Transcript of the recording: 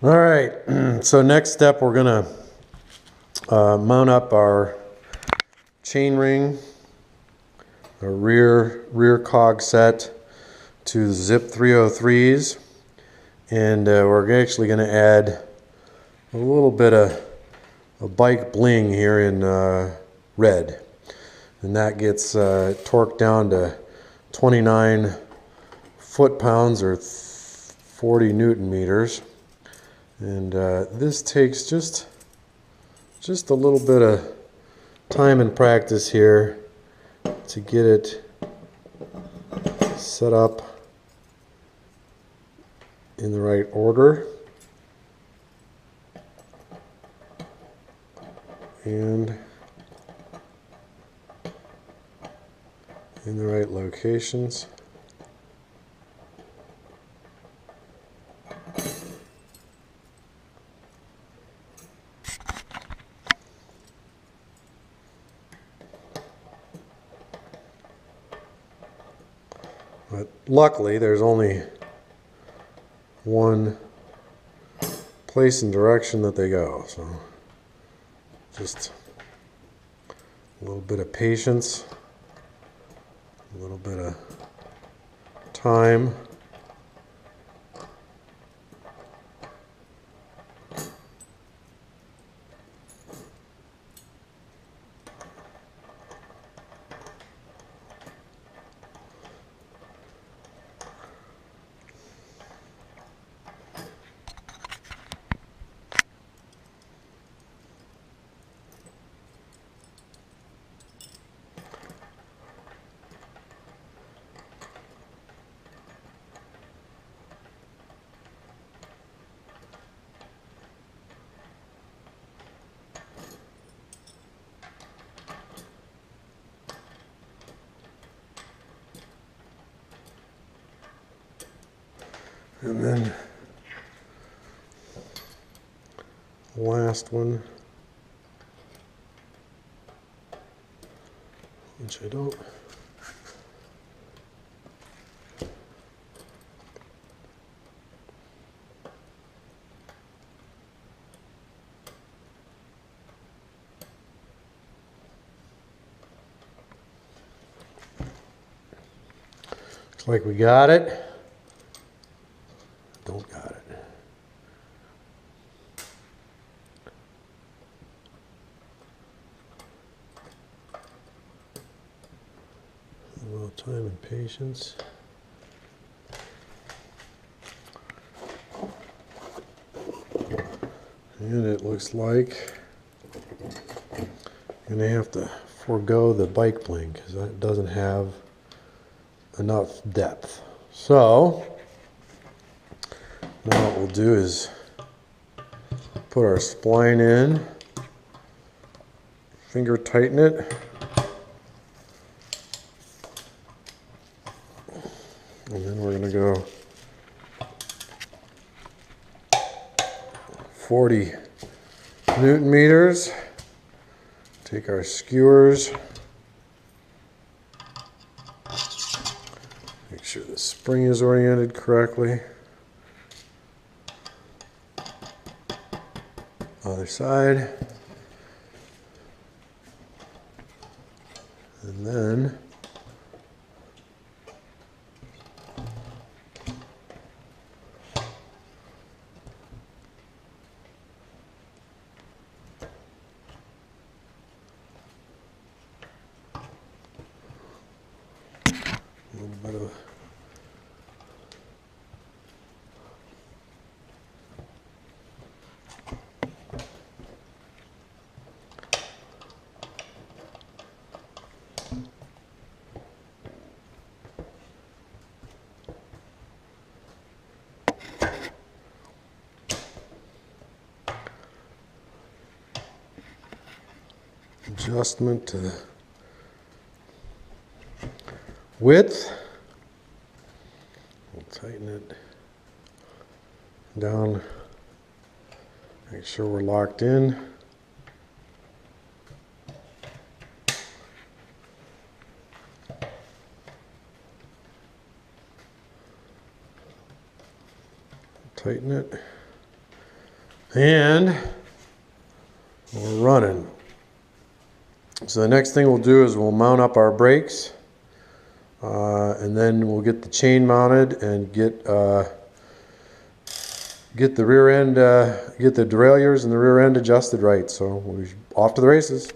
All right, so next step we're gonna mount up our chain ring, a rear cog set to the Zip 303s, and we're actually going to add a little bit of a bike bling here in red, and that gets torqued down to 29 foot-pounds or 40 newton meters, and this takes just a little bit of time and practice here to get it set up in the right order and in the right locations. But luckily there's only one place and direction that they go, so just a little bit of patience, a little bit of time. And then the last one, which I don't. Looks like we got it. Don't got it. A little time and patience. And it looks like I'm gonna have to forego the bike bling because that doesn't have enough depth. So now what we'll do is put our spline in, finger tighten it, and then we're going to go 40 newton meters. Take our skewers, make sure the spring is oriented correctly. Other side, and then a little bit of adjustment to the width. We'll tighten it down, make sure we're locked in. Tighten it. And we're running. So the next thing we'll do is we'll mount up our brakes, and then we'll get the chain mounted and get the rear end, get the derailleurs and the rear end adjusted right. So we're off to the races.